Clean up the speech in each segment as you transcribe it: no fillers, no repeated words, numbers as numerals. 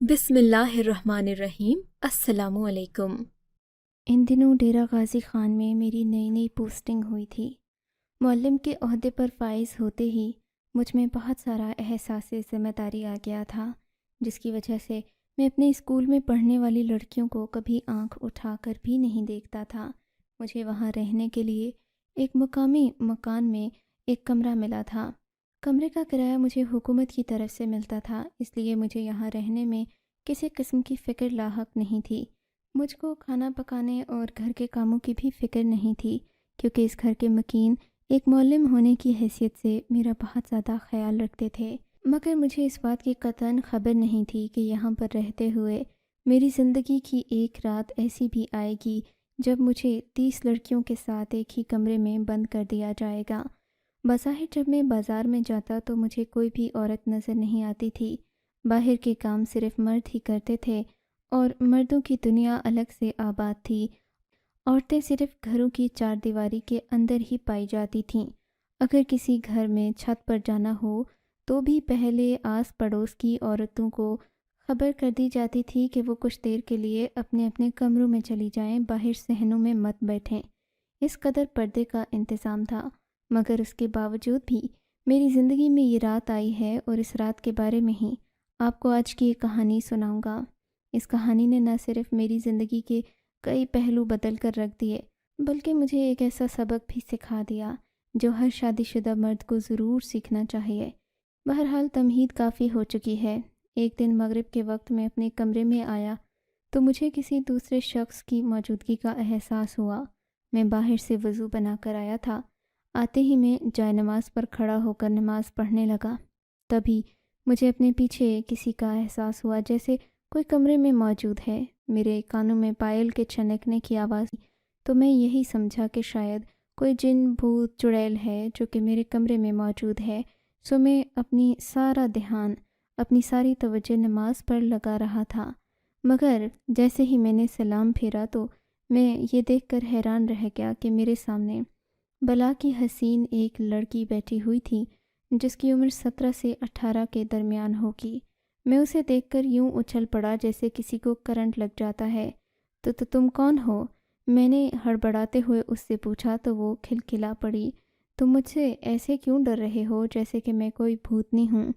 بسم اللہ الرحمن الرحیم۔ السلام علیکم۔ ان دنوں ڈیرہ غازی خان میں میری نئی نئی پوسٹنگ ہوئی تھی۔ معلم کے عہدے پر فائز ہوتے ہی مجھ میں بہت سارا احساس ذمہ داری آ گیا تھا، جس کی وجہ سے میں اپنے اسکول میں پڑھنے والی لڑکیوں کو کبھی آنکھ اٹھا کر بھی نہیں دیکھتا تھا۔ مجھے وہاں رہنے کے لیے ایک مقامی مکان میں ایک کمرہ ملا تھا۔ کمرے کا کرایہ مجھے حکومت کی طرف سے ملتا تھا، اس لیے مجھے یہاں رہنے میں کسی قسم کی فکر لاحق نہیں تھی۔ مجھ کو کھانا پکانے اور گھر کے کاموں کی بھی فکر نہیں تھی، کیونکہ اس گھر کے مکین ایک معلم ہونے کی حیثیت سے میرا بہت زیادہ خیال رکھتے تھے۔ مگر مجھے اس بات کی قطعاً خبر نہیں تھی کہ یہاں پر رہتے ہوئے میری زندگی کی ایک رات ایسی بھی آئے گی جب مجھے 30 لڑکیوں کے ساتھ ایک ہی کمرے میں بند کر دیا جائے گا۔ بظاہر جب میں بازار میں جاتا تو مجھے کوئی بھی عورت نظر نہیں آتی تھی۔ باہر کے کام صرف مرد ہی کرتے تھے اور مردوں کی دنیا الگ سے آباد تھی۔ عورتیں صرف گھروں کی چار دیواری کے اندر ہی پائی جاتی تھیں۔ اگر کسی گھر میں چھت پر جانا ہو تو بھی پہلے آس پڑوس کی عورتوں کو خبر کر دی جاتی تھی کہ وہ کچھ دیر کے لیے اپنے اپنے کمروں میں چلی جائیں، باہر صحنوں میں مت بیٹھیں۔ اس قدر پردے کا انتظام تھا، مگر اس کے باوجود بھی میری زندگی میں یہ رات آئی ہے، اور اس رات کے بارے میں ہی آپ کو آج کی ایک کہانی سناؤں گا۔ اس کہانی نے نہ صرف میری زندگی کے کئی پہلو بدل کر رکھ دیے، بلکہ مجھے ایک ایسا سبق بھی سکھا دیا جو ہر شادی شدہ مرد کو ضرور سیکھنا چاہیے۔ بہرحال تمہید کافی ہو چکی ہے۔ ایک دن مغرب کے وقت میں اپنے کمرے میں آیا تو مجھے کسی دوسرے شخص کی موجودگی کا احساس ہوا۔ میں باہر سے وضو بنا کر آیا تھا۔ آتے ہی میں جائے نماز پر کھڑا ہو کر نماز پڑھنے لگا۔ تبھی مجھے اپنے پیچھے کسی کا احساس ہوا، جیسے کوئی کمرے میں موجود ہے۔ میرے کانوں میں پائل کے چھنکنے کی آواز آئی تو میں یہی سمجھا کہ شاید کوئی جن بھوت چڑیل ہے جو کہ میرے کمرے میں موجود ہے۔ سو میں اپنی سارا دھیان، اپنی ساری توجہ نماز پر لگا رہا تھا۔ مگر جیسے ہی میں نے سلام پھیرا تو میں یہ دیکھ کر حیران رہ گیا کہ میرے سامنے بلا کی حسین ایک لڑکی بیٹھی ہوئی تھی، جس کی عمر 17 سے 18 کے درمیان ہوگی۔ میں اسے دیکھ کر یوں اچھل پڑا جیسے کسی کو کرنٹ لگ جاتا ہے۔ تو تم کون ہو؟ میں نے ہڑبڑاتے ہوئے اس سے پوچھا تو وہ کھلکھلا پڑی۔ تم مجھ سے ایسے کیوں ڈر رہے ہو جیسے کہ میں کوئی بھوتنی ہوں؟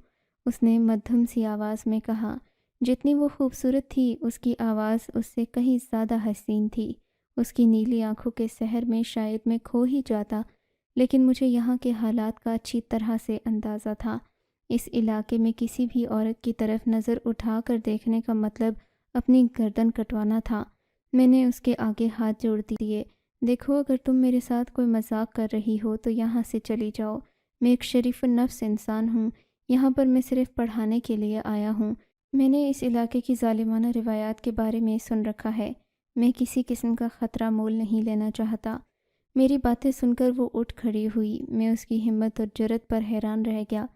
اس نے مدھم سی آواز میں کہا۔ جتنی وہ خوبصورت تھی اس کی آواز اس سے کہیں زیادہ حسین تھی۔ اس کی نیلی آنکھوں کے سحر میں شاید میں کھو ہی جاتا، لیکن مجھے یہاں کے حالات کا اچھی طرح سے اندازہ تھا۔ اس علاقے میں کسی بھی عورت کی طرف نظر اٹھا کر دیکھنے کا مطلب اپنی گردن کٹوانا تھا۔ میں نے اس کے آگے ہاتھ جوڑ دیے۔ دیکھو، اگر تم میرے ساتھ کوئی مذاق کر رہی ہو تو یہاں سے چلی جاؤ۔ میں ایک شریف النفس انسان ہوں، یہاں پر میں صرف پڑھانے کے لیے آیا ہوں۔ میں نے اس علاقے کی ظالمانہ روایات کے بارے میں سن رکھا ہے۔ میں کسی قسم کا خطرہ مول نہیں لینا چاہتا۔ میری باتیں سن کر وہ اٹھ کھڑی ہوئی۔ میں اس کی ہمت اور جرأت پر حیران رہ گیا۔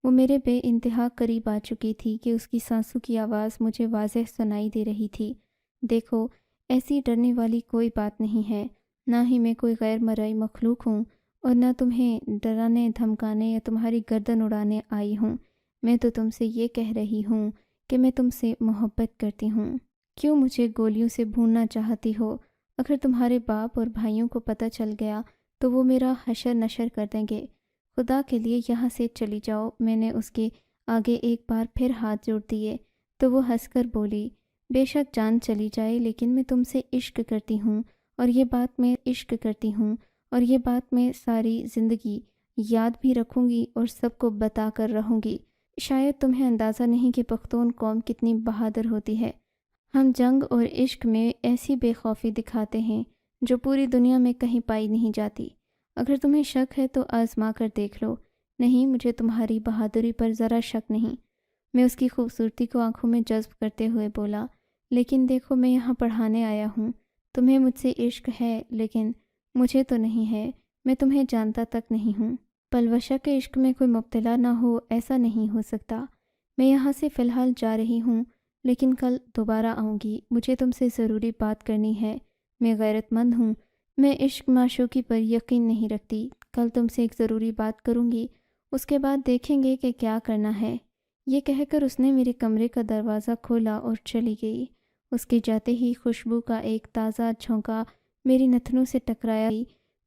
وہ میرے بے انتہا قریب آ چکی تھی کہ اس کی سانسوں کی آواز مجھے واضح سنائی دے رہی تھی۔ دیکھو، ایسی ڈرنے والی کوئی بات نہیں ہے، نہ ہی میں کوئی غیر مرئی مخلوق ہوں، اور نہ تمہیں ڈرانے دھمکانے یا تمہاری گردن اڑانے آئی ہوں۔ میں تو تم سے یہ کہہ رہی ہوں کہ میں تم سے محبت کرتی ہوں۔ کیوں مجھے گولیوں سے بھوننا چاہتی ہو؟ اگر تمہارے باپ اور بھائیوں کو پتہ چل گیا تو وہ میرا حشر نشر کر دیں گے۔ خدا کے لیے یہاں سے چلی جاؤ۔ میں نے اس کے آگے ایک بار پھر ہاتھ جوڑ دیے تو وہ ہنس کر بولی، بے شک جان چلی جائے، لیکن میں تم سے عشق کرتی ہوں، اور یہ بات میں عشق کرتی ہوں، اور یہ بات میں ساری زندگی یاد بھی رکھوں گی اور سب کو بتا کر رہوں گی۔ شاید تمہیں اندازہ نہیں کہ پختون قوم کتنی بہادر ہوتی ہے۔ ہم جنگ اور عشق میں ایسی بے خوفی دکھاتے ہیں جو پوری دنیا میں کہیں پائی نہیں جاتی۔ اگر تمہیں شک ہے تو آزما کر دیکھ لو۔ نہیں، مجھے تمہاری بہادری پر ذرا شک نہیں۔ میں اس کی خوبصورتی کو آنکھوں میں جذب کرتے ہوئے بولا، لیکن دیکھو، میں یہاں پڑھانے آیا ہوں۔ تمہیں مجھ سے عشق ہے، لیکن مجھے تو نہیں ہے۔ میں تمہیں جانتا تک نہیں ہوں۔ پلوشہ کے عشق میں کوئی مبتلا نہ ہو، ایسا نہیں ہو سکتا۔ میں یہاں سے فی الحال جا رہی ہوں، لیکن کل دوبارہ آؤں گی۔ مجھے تم سے ضروری بات کرنی ہے۔ میں غیرت مند ہوں، میں عشق معشوقی پر یقین نہیں رکھتی۔ کل تم سے ایک ضروری بات کروں گی، اس کے بعد دیکھیں گے کہ کیا کرنا ہے۔ یہ کہہ کر اس نے میرے کمرے کا دروازہ کھولا اور چلی گئی۔ اس کے جاتے ہی خوشبو کا ایک تازہ جھونکا میری نتنوں سے ٹکرایا۔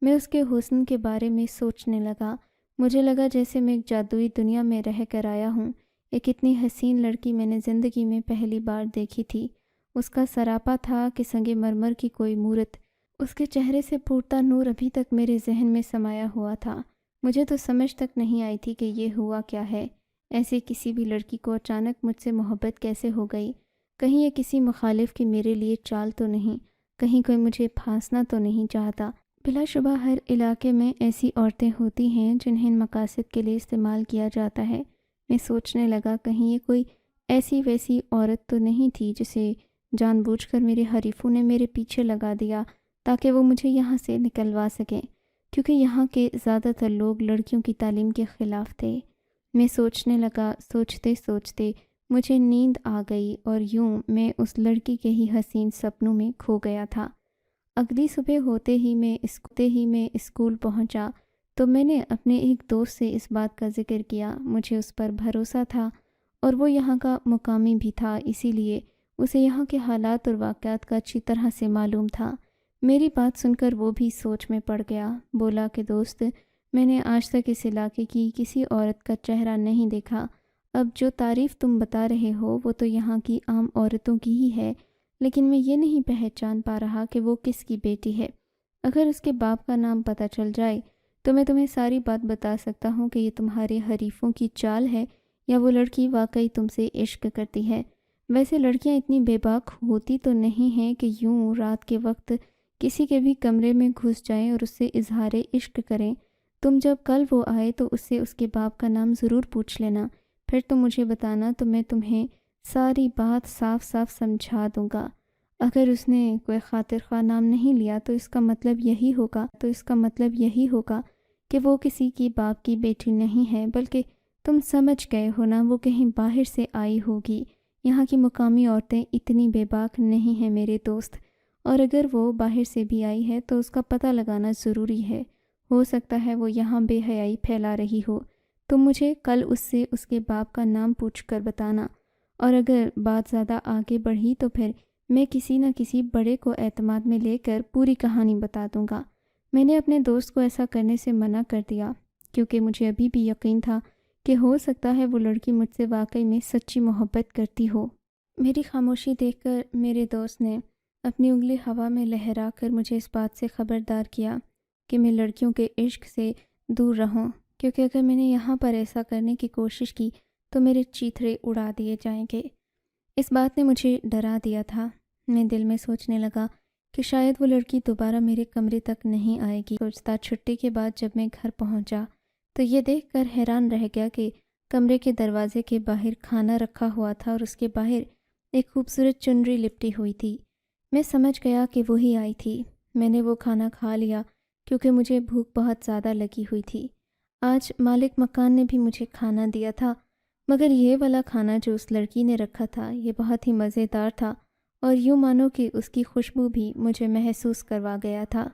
میں اس کے حسن کے بارے میں سوچنے لگا۔ مجھے لگا جیسے میں ایک جادوئی دنیا میں رہ کر آیا ہوں۔ ایک اتنی حسین لڑکی میں نے زندگی میں پہلی بار دیکھی تھی۔ اس کا سراپا تھا کہ سنگ مرمر کی کوئی مورت۔ اس کے چہرے سے پھوٹتا نور ابھی تک میرے ذہن میں سمایا ہوا تھا۔ مجھے تو سمجھ تک نہیں آئی تھی کہ یہ ہوا کیا ہے۔ ایسے کسی بھی لڑکی کو اچانک مجھ سے محبت کیسے ہو گئی؟ کہیں یہ کسی مخالف کی میرے لیے چال تو نہیں؟ کہیں کوئی مجھے پھانسنا تو نہیں چاہتا؟ بلا شبہ ہر علاقے میں ایسی عورتیں ہوتی ہیں جنہیں مقاصد کے لیے استعمال کیا جاتا ہے۔ میں سوچنے لگا کہیں یہ کوئی ایسی ویسی عورت تو نہیں تھی جسے جان بوجھ کر میرے حریفوں نے میرے پیچھے لگا دیا تاکہ وہ مجھے یہاں سے نکلوا سکیں، کیونکہ یہاں کے زیادہ تر لوگ لڑکیوں کی تعلیم کے خلاف تھے۔ میں سوچنے لگا، سوچتے سوچتے مجھے نیند آ گئی اور یوں میں اس لڑکی کے ہی حسین سپنوں میں کھو گیا تھا۔ اگلی صبح ہوتے ہی میں اسکول پہنچا تو میں نے اپنے ایک دوست سے اس بات کا ذکر کیا۔ مجھے اس پر بھروسہ تھا اور وہ یہاں کا مقامی بھی تھا، اسی لیے اسے یہاں کے حالات اور واقعات کا اچھی طرح سے معلوم تھا۔ میری بات سن کر وہ بھی سوچ میں پڑ گیا۔ بولا کہ دوست، میں نے آج تک اس علاقے کی کسی عورت کا چہرہ نہیں دیکھا۔ اب جو تعریف تم بتا رہے ہو وہ تو یہاں کی عام عورتوں کی ہی ہے، لیکن میں یہ نہیں پہچان پا رہا کہ وہ کس کی بیٹی ہے۔ اگر اس کے باپ کا نام پتہ چل جائے تو میں تمہیں ساری بات بتا سکتا ہوں کہ یہ تمہارے حریفوں کی چال ہے یا وہ لڑکی واقعی تم سے عشق کرتی ہے۔ ویسے لڑکیاں اتنی بے باک ہوتی تو نہیں ہیں کہ یوں رات کے وقت کسی کے بھی کمرے میں گھس جائیں اور اس سے اظہار عشق کریں۔ تم جب کل وہ آئے تو اس سے اس کے باپ کا نام ضرور پوچھ لینا، پھر تم مجھے بتانا تو میں تمہیں ساری بات صاف صاف سمجھا دوں گا۔ اگر اس نے کوئی خاطر خواہ نام نہیں لیا تو اس کا مطلب یہی ہوگا کہ وہ کسی کی باپ کی بیٹی نہیں ہے، بلکہ تم سمجھ گئے ہو نا، وہ کہیں باہر سے آئی ہوگی۔ یہاں کی مقامی عورتیں اتنی بے باک نہیں ہیں میرے دوست، اور اگر وہ باہر سے بھی آئی ہے تو اس کا پتہ لگانا ضروری ہے۔ ہو سکتا ہے وہ یہاں بے حیائی پھیلا رہی ہو۔ تم مجھے کل اس سے اس کے باپ کا نام پوچھ کر بتانا، اور اگر بات زیادہ آگے بڑھی تو پھر میں کسی نہ کسی بڑے کو اعتماد میں لے کر پوری کہانی بتا دوں گا۔ میں نے اپنے دوست کو ایسا کرنے سے منع کر دیا کیونکہ مجھے ابھی بھی یقین تھا کہ ہو سکتا ہے وہ لڑکی مجھ سے واقعی میں سچی محبت کرتی ہو۔ میری خاموشی دیکھ کر میرے دوست نے اپنی انگلی ہوا میں لہرا کر مجھے اس بات سے خبردار کیا کہ میں لڑکیوں کے عشق سے دور رہوں، کیونکہ اگر میں نے یہاں پر ایسا کرنے کی کوشش کی تو میرے چیتھڑے اڑا دیے جائیں گے۔ اس بات نے مجھے ڈرا دیا تھا۔ میں دل میں سوچنے لگا کہ شاید وہ لڑکی دوبارہ میرے کمرے تک نہیں آئے گی۔ سوچتا چھٹی کے بعد جب میں گھر پہنچا تو یہ دیکھ کر حیران رہ گیا کہ کمرے کے دروازے کے باہر کھانا رکھا ہوا تھا اور اس کے باہر ایک خوبصورت چنری لپٹی ہوئی تھی۔ میں سمجھ گیا کہ وہی آئی تھی۔ میں نے وہ کھانا کھا لیا کیونکہ مجھے بھوک بہت زیادہ لگی ہوئی تھی۔ آج مالک مکان نے بھی مجھے کھانا دیا تھا، مگر یہ والا کھانا جو اس لڑکی نے رکھا تھا یہ بہت ہی مزیدار تھا، اور یوں مانو کہ اس کی خوشبو بھی مجھے محسوس کروا گیا تھا۔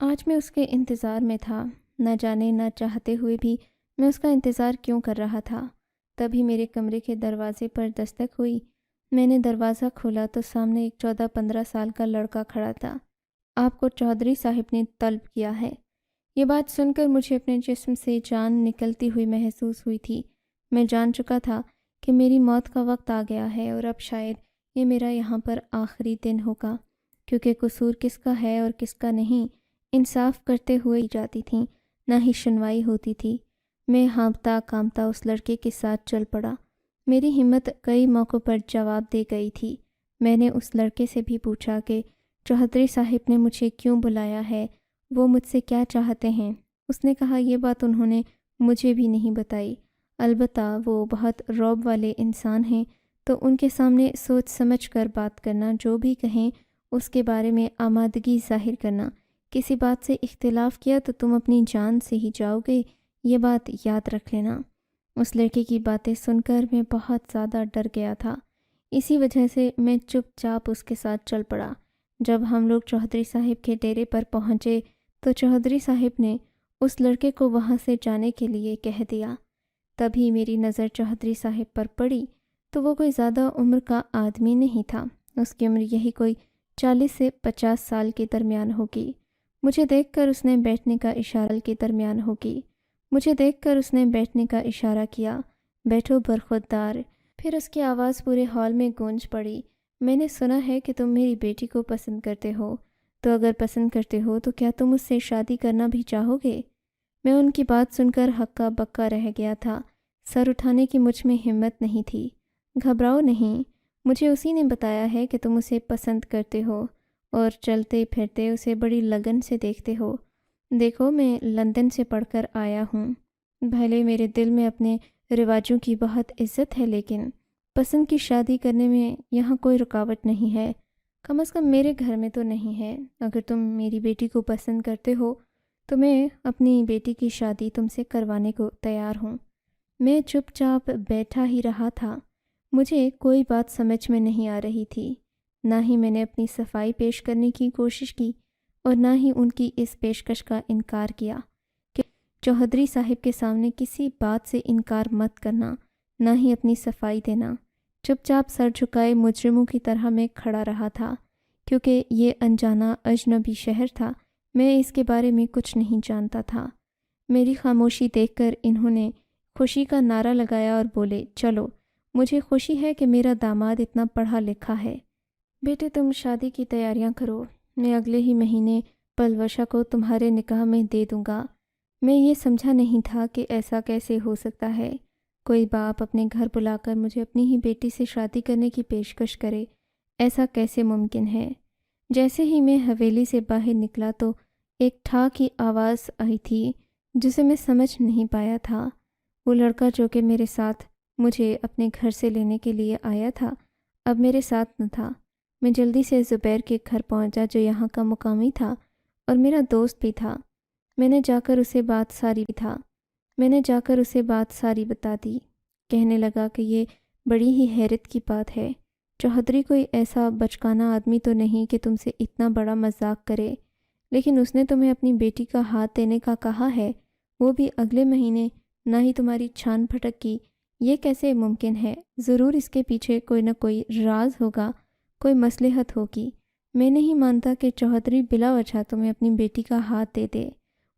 آج میں اس کے انتظار میں تھا، نہ جانے نہ چاہتے ہوئے بھی میں اس کا انتظار کیوں کر رہا تھا۔ تبھی میرے کمرے کے دروازے پر دستک ہوئی۔ میں نے دروازہ کھولا تو سامنے ایک 14-15 سال کا لڑکا کھڑا تھا۔ آپ کو چودھری صاحب نے طلب کیا ہے۔ یہ بات سن کر مجھے اپنے جسم سے جان نکلتی ہوئی محسوس ہوئی تھی۔ میں جان چکا تھا کہ میری موت کا وقت آ گیا ہے اور اب شاید یہ میرا یہاں پر آخری دن ہوگا، کیونکہ قصور کس کا ہے اور کس کا نہیں انصاف کرتے ہوئے جاتی تھیں، نہ ہی سنوائی ہوتی تھی۔ میں ہانپتا کانپتا اس لڑکے کے ساتھ چل پڑا۔ میری ہمت کئی موقعوں پر جواب دے گئی تھی۔ میں نے اس لڑکے سے بھی پوچھا کہ چودھری صاحب نے مجھے کیوں بلایا ہے، وہ مجھ سے کیا چاہتے ہیں۔ اس نے کہا یہ بات انہوں نے مجھے بھی نہیں بتائی، البتہ وہ بہت رعب والے انسان ہیں، تو ان کے سامنے سوچ سمجھ کر بات کرنا، جو بھی کہیں اس کے بارے میں آمادگی ظاہر کرنا۔ کسی بات سے اختلاف کیا تو تم اپنی جان سے ہی جاؤ گے، یہ بات یاد رکھ لینا۔ اس لڑکے کی باتیں سن کر میں بہت زیادہ ڈر گیا تھا، اسی وجہ سے میں چپ چاپ اس کے ساتھ چل پڑا۔ جب ہم لوگ چودھری صاحب کے ڈیرے پر پہنچے تو چودھری صاحب نے اس لڑکے کو وہاں سے جانے کے لیے کہہ دیا۔ تبھی میری نظر چودھری صاحب پر پڑی تو وہ کوئی زیادہ عمر کا آدمی نہیں تھا۔ اس کی عمر یہی کوئی 40 سے 50 سال کے درمیان ہوگی۔ مجھے دیکھ کر اس نے بیٹھنے کا اشارہ کیا۔ بیٹھو برخوردار۔ پھر اس کی آواز پورے ہال میں گونج پڑی۔ میں نے سنا ہے کہ تم میری بیٹی کو پسند کرتے ہو، تو اگر پسند کرتے ہو تو کیا تم اس سے شادی کرنا بھی چاہو گے؟ میں ان کی بات سن کر ہکا بکا رہ گیا تھا۔ سر اٹھانے کی مجھ میں ہمت نہیں تھی۔ گھبراؤ نہیں، مجھے اسی نے بتایا ہے کہ تم اسے پسند کرتے ہو اور چلتے پھرتے اسے بڑی لگن سے دیکھتے ہو۔ دیکھو، میں لندن سے پڑھ کر آیا ہوں۔ بھلے میرے دل میں اپنے رواجوں کی بہت عزت ہے، لیکن پسند کی شادی کرنے میں یہاں کوئی رکاوٹ نہیں ہے، کم از کم میرے گھر میں تو نہیں ہے۔ اگر تم میری بیٹی کو پسند کرتے ہو تو میں اپنی بیٹی کی شادی تم سے کروانے کو تیار ہوں۔ میں چپ چاپ بیٹھا ہی رہا تھا۔ مجھے کوئی بات سمجھ میں نہیں آ رہی تھی۔ نہ ہی میں نے اپنی صفائی پیش کرنے کی کوشش کی اور نہ ہی ان کی اس پیشکش کا انکار کیا کہ چودھری صاحب کے سامنے کسی بات سے انکار مت کرنا، نہ ہی اپنی صفائی دینا۔ چپ چاپ سر جھکائے مجرموں کی طرح میں کھڑا رہا تھا، کیونکہ یہ انجانا اجنبی شہر تھا۔ میں اس کے بارے میں کچھ نہیں جانتا تھا۔ میری خاموشی دیکھ کر انہوں نے خوشی کا نعرہ لگایا اور بولے، چلو، مجھے خوشی ہے کہ میرا داماد اتنا پڑھا لکھا ہے۔ بیٹے، تم شادی کی تیاریاں کرو، میں اگلے ہی مہینے پلوشا کو تمہارے نکاح میں دے دوں گا۔ میں یہ سمجھا نہیں تھا کہ ایسا کیسے ہو سکتا ہے، کوئی باپ اپنے گھر بلا کر مجھے اپنی ہی بیٹی سے شادی کرنے کی پیشکش کرے، ایسا کیسے ممکن ہے۔ جیسے ہی میں حویلی سے باہر نکلا تو ایک ٹھا کی آواز آئی تھی جسے میں سمجھ نہیں پایا تھا۔ وہ لڑکا جو کہ میرے ساتھ مجھے اپنے گھر سے لینے کے لیے آیا تھا اب میرے ساتھ نہ تھا۔ میں جلدی سے زبیر کے گھر پہنچا جو یہاں کا مقامی تھا اور میرا دوست بھی تھا۔ میں نے جا کر اسے بات ساری بتا دی۔ کہنے لگا کہ یہ بڑی ہی حیرت کی بات ہے، چودھری کوئی ایسا بچکانہ آدمی تو نہیں کہ تم سے اتنا بڑا مذاق کرے، لیکن اس نے تمہیں اپنی بیٹی کا ہاتھ دینے کا کہا ہے، وہ بھی اگلے مہینے، نہ ہی تمہاری چھان پھٹک کی۔ یہ کیسے ممکن ہے؟ ضرور اس کے پیچھے کوئی نہ کوئی راز ہوگا، کوئی مصلحت ہوگی۔ میں نہیں مانتا کہ چودھری بلا وجہ تمہیں اپنی بیٹی کا ہاتھ دے دے۔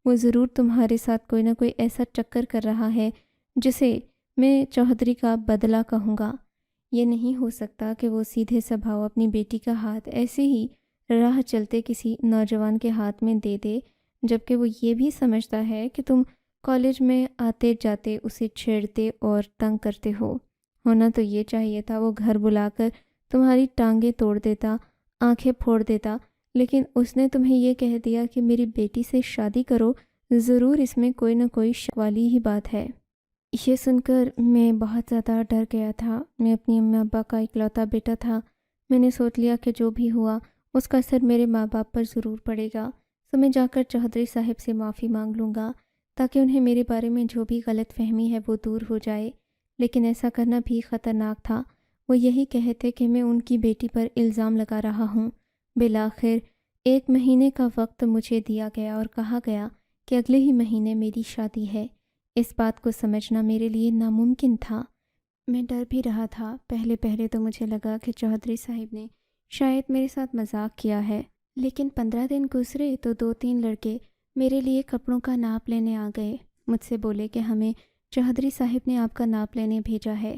وہ ضرور تمہارے ساتھ کوئی نہ کوئی ایسا چکر کر رہا ہے جسے میں چودھری کا بدلہ کہوں گا۔ یہ نہیں ہو سکتا کہ وہ سیدھے سبھاؤ اپنی بیٹی کا ہاتھ ایسے ہی راہ چلتے کسی نوجوان کے ہاتھ میں دے دے، جبکہ وہ یہ بھی سمجھتا ہے کہ تم کالج میں آتے جاتے اسے چھیڑتے اور تنگ کرتے ہو۔ ہونا تو یہ چاہیے تھا وہ گھر بلا کر تمہاری ٹانگیں توڑ دیتا، آنکھیں پھوڑ دیتا، لیکن اس نے تمہیں یہ کہہ دیا کہ میری بیٹی سے شادی کرو۔ ضرور اس میں کوئی نہ کوئی شک والی ہی بات ہے۔ یہ سن کر میں بہت زیادہ ڈر گیا تھا۔ میں اپنی امی ابا کا اکلوتا بیٹا تھا۔ میں نے سوچ لیا کہ جو بھی ہوا اس کا اثر میرے ماں باپ پر ضرور پڑے گا، تو میں جا کر چودھری صاحب سے معافی مانگ لوں گا تاکہ انہیں میرے بارے میں جو بھی غلط فہمی ہے وہ دور ہو جائے۔ لیکن ایسا کرنا بھی خطرناک تھا۔ وہ یہی کہتے کہ میں ان کی بیٹی پر الزام لگا رہا ہوں۔ بالآخر 1 مہینے کا وقت مجھے دیا گیا اور کہا گیا کہ اگلے ہی مہینے میری شادی ہے۔ اس بات کو سمجھنا میرے لیے ناممکن تھا۔ میں ڈر بھی رہا تھا۔ پہلے تو مجھے لگا کہ چودھری صاحب نے شاید میرے ساتھ مذاق کیا ہے، لیکن 15 دن گزرے تو 2-3 لڑکے میرے لیے کپڑوں کا ناپ لینے آ گئے۔ مجھ سے بولے کہ ہمیں چودھری صاحب نے آپ کا ناپ لینے بھیجا ہے۔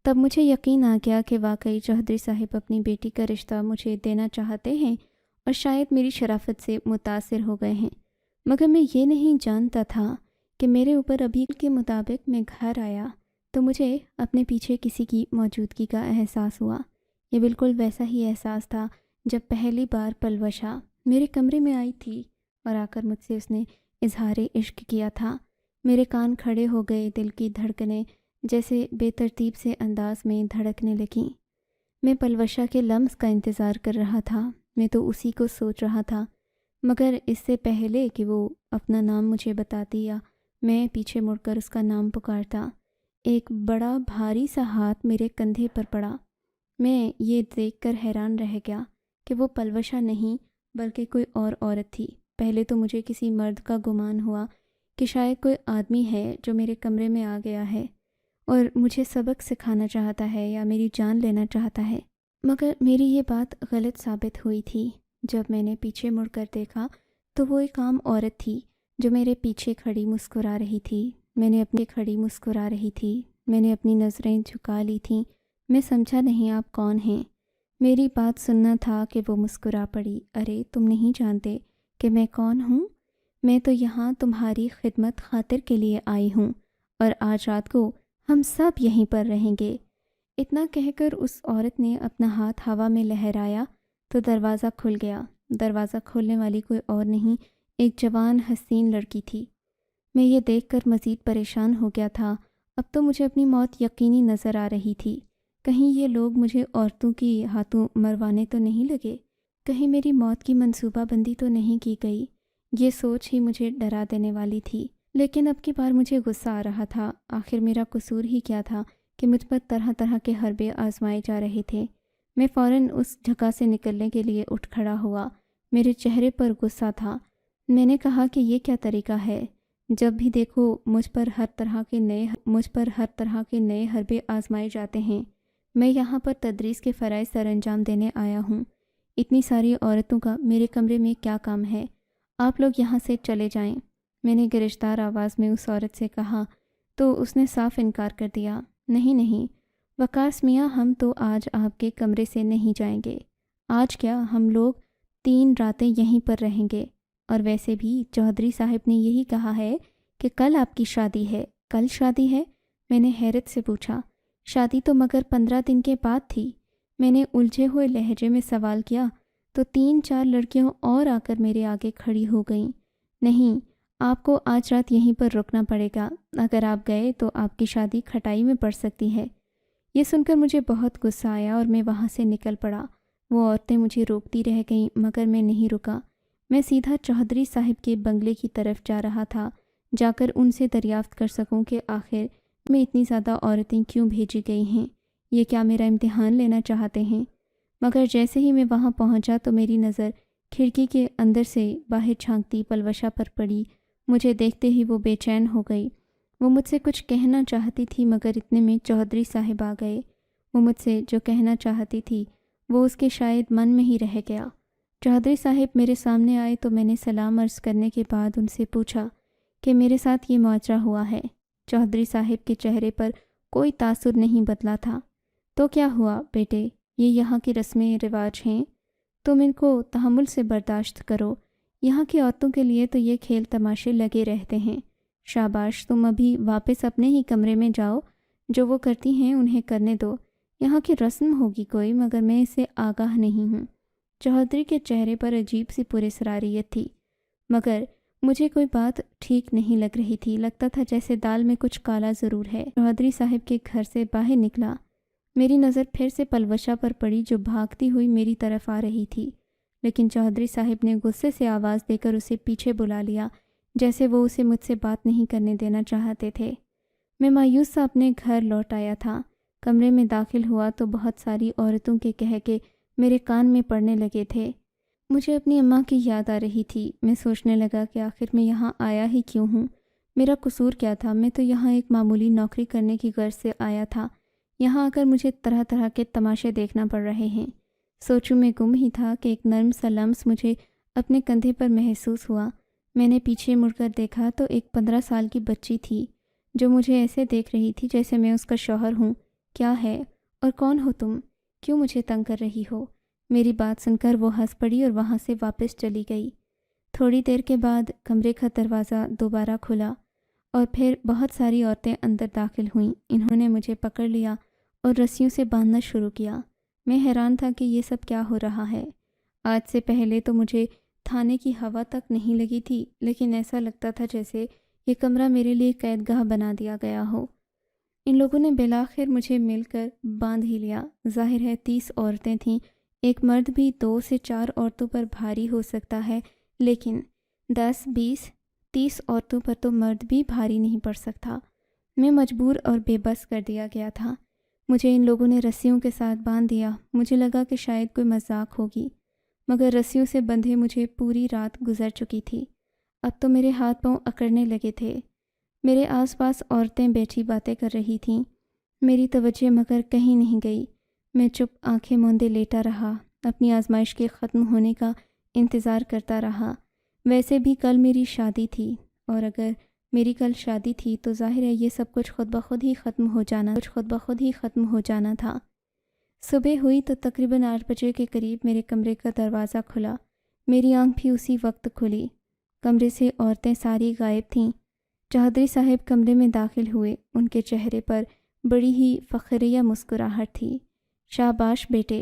تب مجھے یقین آ گیا کہ واقعی چودھری صاحب اپنی بیٹی کا رشتہ مجھے دینا چاہتے ہیں اور شاید میری شرافت سے متاثر ہو گئے ہیں، مگر میں یہ نہیں جانتا تھا کہ میرے اوپر ابھی کے مطابق میں گھر آیا تو مجھے اپنے پیچھے کسی کی موجودگی کا احساس ہوا۔ یہ بالکل ویسا ہی احساس تھا جب پہلی بار پلوشا میرے کمرے میں آئی تھی اور آ کر مجھ سے اس نے اظہار عشق کیا تھا۔ میرے کان کھڑے ہو گئے، دل کی دھڑکنیں جیسے بے ترتیب سے انداز میں دھڑکنے لگیں۔ میں پلوشا کے لمس کا انتظار کر رہا تھا۔ میں تو اسی کو سوچ رہا تھا، مگر اس سے پہلے کہ وہ اپنا نام مجھے بتاتی یا میں پیچھے مڑ کر اس کا نام پکارتا، ایک بڑا بھاری سا ہاتھ میرے کندھے پر پڑا۔ میں یہ دیکھ کر حیران رہ گیا کہ وہ پلوشا نہیں بلکہ کوئی اور عورت تھی۔ پہلے تو مجھے کسی مرد کا گمان ہوا کہ شاید کوئی آدمی ہے جو میرے کمرے میں آ گیا ہے، اور مجھے سبق سکھانا چاہتا ہے یا میری جان لینا چاہتا ہے۔ مگر میری یہ بات غلط ثابت ہوئی تھی۔ جب میں نے پیچھے مڑ کر دیکھا تو وہ ایک عام عورت تھی جو میرے پیچھے کھڑی مسکرا رہی تھی۔ میں نے اپنی نظریں جھکا لی تھیں۔ میں سمجھا نہیں آپ کون ہیں۔ میری بات سننا تھا کہ وہ مسکرا پڑی۔ ارے تم نہیں جانتے کہ میں کون ہوں؟ میں تو یہاں تمہاری خدمت خاطر کے لیے آئی ہوں، اور آج رات کو ہم سب یہیں پر رہیں گے۔ اتنا کہہ کر اس عورت نے اپنا ہاتھ ہوا میں لہرایا تو دروازہ کھل گیا۔ دروازہ کھولنے والی کوئی اور نہیں، ایک جوان حسین لڑکی تھی۔ میں یہ دیکھ کر مزید پریشان ہو گیا تھا۔ اب تو مجھے اپنی موت یقینی نظر آ رہی تھی۔ کہیں یہ لوگ مجھے عورتوں کی ہاتھوں مروانے تو نہیں لگے؟ کہیں میری موت کی منصوبہ بندی تو نہیں کی گئی؟ یہ سوچ ہی مجھے ڈرا دینے والی تھی۔ لیکن اب کی بار مجھے غصہ آ رہا تھا۔ آخر میرا قصور ہی کیا تھا کہ مجھ پر طرح طرح کے حربے آزمائے جا رہے تھے۔ میں فوراً اس جگہ سے نکلنے کے لیے اٹھ کھڑا ہوا۔ میرے چہرے پر غصہ تھا۔ میں نے کہا کہ یہ کیا طریقہ ہے؟ جب بھی دیکھو مجھ پر ہر طرح کے نئے حربے آزمائے جاتے ہیں۔ میں یہاں پر تدریس کے فرائض سر انجام دینے آیا ہوں۔ اتنی ساری عورتوں کا میرے کمرے میں کیا کام ہے؟ آپ لوگ یہاں سے چلے جائیں۔ میں نے گرجدار آواز میں اس عورت سے کہا تو اس نے صاف انکار کر دیا۔ نہیں وقاص میاں، ہم تو آج آپ کے کمرے سے نہیں جائیں گے۔ آج کیا، ہم لوگ 3 راتیں یہیں پر رہیں گے۔ اور ویسے بھی چودھری صاحب نے یہی کہا ہے کہ کل آپ کی شادی ہے۔ کل شادی ہے؟ میں نے حیرت سے پوچھا۔ شادی تو مگر 15 دن کے بعد تھی۔ میں نے الجھے ہوئے لہجے میں سوال کیا تو 3-4 لڑکیاں اور آ کر میرے آگے کھڑی ہو گئیں۔ نہیں، آپ کو آج رات یہیں پر رکنا پڑے گا۔ اگر آپ گئے تو آپ کی شادی کھٹائی میں پڑ سکتی ہے۔ یہ سن کر مجھے بہت غصہ آیا اور میں وہاں سے نکل پڑا۔ وہ عورتیں مجھے روکتی رہ گئیں مگر میں نہیں رکا۔ میں سیدھا چودھری صاحب کے بنگلے کی طرف جا رہا تھا، جا کر ان سے دریافت کر سکوں کہ آخر میں اتنی زیادہ عورتیں کیوں بھیجی گئی ہیں۔ یہ کیا میرا امتحان لینا چاہتے ہیں؟ مگر جیسے ہی میں وہاں پہنچا تو میری نظر کھڑکی کے اندر سے باہر جھانکتی پلوشا پر پڑی۔ مجھے دیکھتے ہی وہ بے چین ہو گئی۔ وہ مجھ سے کچھ کہنا چاہتی تھی مگر اتنے میں چودھری صاحب آ گئے۔ وہ مجھ سے جو کہنا چاہتی تھی وہ اس کے شاید من میں ہی رہ گیا۔ چودھری صاحب میرے سامنے آئے تو میں نے سلام عرض کرنے کے بعد ان سے پوچھا کہ میرے ساتھ یہ معاجرہ ہوا ہے۔ چودھری صاحب کے چہرے پر کوئی تاثر نہیں بدلا تھا۔ تو کیا ہوا بیٹے، یہ یہاں کی رسمیں رواج ہیں، تم ان کو تحمل سے برداشت کرو۔ یہاں کی عورتوں کے لیے تو یہ کھیل تماشے لگے رہتے ہیں۔ شاباش، تم ابھی واپس اپنے ہی کمرے میں جاؤ۔ جو وہ کرتی ہیں انہیں کرنے دو۔ یہاں کی رسم ہوگی کوئی، مگر میں اسے آگاہ نہیں ہوں۔ چودھری کے چہرے پر عجیب سی پراسراریت تھی، مگر مجھے کوئی بات ٹھیک نہیں لگ رہی تھی۔ لگتا تھا جیسے دال میں کچھ کالا ضرور ہے۔ چودھری صاحب کے گھر سے باہر نکلا۔ میری نظر پھر سے پلوشا پر پڑی جو بھاگتی ہوئی میری طرف آ رہی تھی، لیکن چودھری صاحب نے غصے سے آواز دے کر اسے پیچھے بلا لیا، جیسے وہ اسے مجھ سے بات نہیں کرنے دینا چاہتے تھے۔ میں مایوس سا اپنے گھر لوٹ آیا تھا۔ کمرے میں داخل ہوا تو بہت ساری عورتوں کے کہکے میرے کان میں پڑنے لگے تھے۔ مجھے اپنی اماں کی یاد آ رہی تھی۔ میں سوچنے لگا کہ آخر میں یہاں آیا ہی کیوں ہوں؟ میرا قصور کیا تھا؟ میں تو یہاں ایک معمولی نوکری کرنے کی غرض سے آیا تھا۔ یہاں آ کر مجھے طرح طرح کے تماشے دیکھنا پڑ رہے ہیں۔ سوچوں میں گم ہی تھا کہ ایک نرم سا لمس مجھے اپنے کندھے پر محسوس ہوا۔ میں نے پیچھے مڑ کر دیکھا تو ایک 15 سال کی بچی تھی جو مجھے ایسے دیکھ رہی تھی جیسے میں اس کا شوہر ہوں۔ کیا ہے اور کون ہو تم؟ کیوں مجھے تنگ کر رہی ہو؟ میری بات سن کر وہ ہنس پڑی اور وہاں سے واپس چلی گئی۔ تھوڑی دیر کے بعد کمرے کا دروازہ دوبارہ کھلا اور پھر بہت ساری عورتیں اندر داخل ہوئیں۔ انہوں نے مجھے پکڑ لیا اور رسیوں سے باندھنا شروع کیا۔ میں حیران تھا کہ یہ سب کیا ہو رہا ہے۔ آج سے پہلے تو مجھے تھانے کی ہوا تک نہیں لگی تھی، لیکن ایسا لگتا تھا جیسے یہ کمرہ میرے لیے قید گاہ بنا دیا گیا ہو۔ ان لوگوں نے بالآخر مجھے مل کر باندھ ہی لیا۔ ظاہر ہے 30 عورتیں تھیں۔ ایک مرد بھی 2 سے 4 عورتوں پر بھاری ہو سکتا ہے، لیکن 10، 20، 30 عورتوں پر تو مرد بھی بھاری نہیں پڑ سکتا۔ میں مجبور اور بے بس کر دیا گیا تھا۔ مجھے ان لوگوں نے رسیوں کے ساتھ باندھ دیا۔ مجھے لگا کہ شاید کوئی مذاق ہوگی، مگر رسیوں سے بندھے مجھے پوری رات گزر چکی تھی۔ اب تو میرے ہاتھ پاؤں اکڑنے لگے تھے۔ میرے آس پاس عورتیں بیٹھی باتیں کر رہی تھیں۔ میری توجہ مگر کہیں نہیں گئی۔ میں چپ آنکھیں موندے لیٹا رہا، اپنی آزمائش کے ختم ہونے کا انتظار کرتا رہا۔ ویسے بھی کل میری شادی تھی، اور اگر میری کل شادی تھی تو ظاہر ہے یہ سب کچھ خود بخود ہی ختم ہو جانا تھا۔ صبح ہوئی تو تقریباً 8 بجے کے قریب میرے کمرے کا دروازہ کھلا۔ میری آنکھ بھی اسی وقت کھلی۔ کمرے سے عورتیں ساری غائب تھیں۔ چودھری صاحب کمرے میں داخل ہوئے۔ ان کے چہرے پر بڑی ہی فخریہ مسکراہٹ تھی۔ شاباش بیٹے،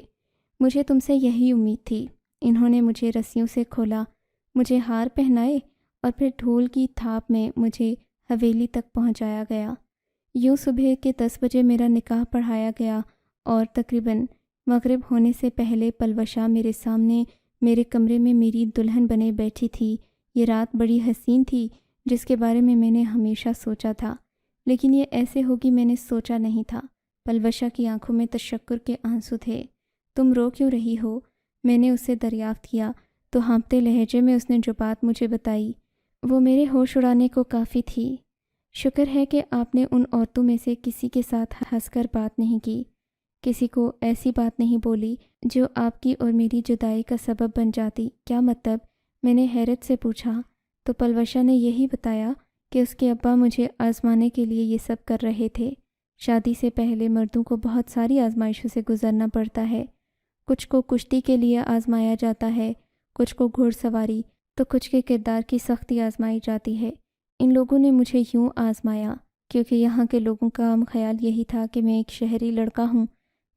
مجھے تم سے یہی امید تھی۔ انہوں نے مجھے رسیوں سے کھولا، مجھے ہار پہنائے اور پھر ڈھول کی تھاپ میں مجھے حویلی تک پہنچایا گیا۔ یوں صبح کے 10 بجے میرا نکاح پڑھایا گیا اور تقریباً مغرب ہونے سے پہلے پلوشا میرے سامنے میرے کمرے میں میری دلہن بنے بیٹھی تھی۔ یہ رات بڑی حسین تھی جس کے بارے میں نے ہمیشہ سوچا تھا، لیکن یہ ایسے ہوگی میں نے سوچا نہیں تھا۔ پلوشا کی آنکھوں میں تشکر کے آنسو تھے۔ تم رو کیوں رہی ہو؟ میں نے اسے دریافت کیا تو ہانپتے لہجے میں اس نے جو بات مجھے بتائی وہ میرے ہوش اڑانے کو کافی تھی۔ شکر ہے کہ آپ نے ان عورتوں میں سے کسی کے ساتھ ہنس کر بات نہیں کی، کسی کو ایسی بات نہیں بولی جو آپ کی اور میری جدائی کا سبب بن جاتی۔ کیا مطلب؟ میں نے حیرت سے پوچھا تو پلوشا نے یہی بتایا کہ اس کے ابا مجھے آزمانے کے لیے یہ سب کر رہے تھے۔ شادی سے پہلے مردوں کو بہت ساری آزمائشوں سے گزرنا پڑتا ہے۔ کچھ کو کشتی کے لیے آزمایا جاتا ہے، کچھ کو گھوڑ سواری، تو کچھ کے کردار کی سختی آزمائی جاتی ہے۔ ان لوگوں نے مجھے یوں آزمایا کیونکہ یہاں کے لوگوں کا عام خیال یہی تھا کہ میں ایک شہری لڑکا ہوں،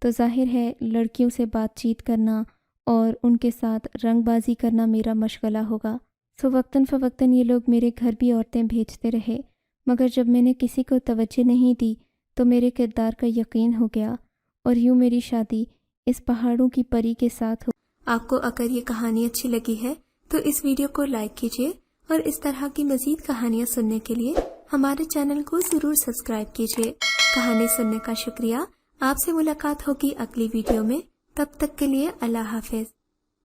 تو ظاہر ہے لڑکیوں سے بات چیت کرنا اور ان کے ساتھ رنگ بازی کرنا میرا مشغلہ ہوگا۔ سو وقتاً فوقتاً یہ لوگ میرے گھر بھی عورتیں بھیجتے رہے، مگر جب میں نے کسی کو توجہ نہیں دی تو میرے کردار کا یقین ہو گیا، اور یوں میری شادی اس پہاڑوں کی پری کے ساتھ ہو۔ آپ کو اگر یہ کہانی اچھی لگی ہے تو اس ویڈیو کو لائک کیجیے، اور اس طرح کی مزید کہانیاں سننے کے لیے ہمارے چینل کو ضرور سبسکرائب کیجیے۔ کہانی سننے کا شکریہ۔ آپ سے ملاقات ہوگی اگلی ویڈیو میں، تب تک کے لیے اللہ حافظ۔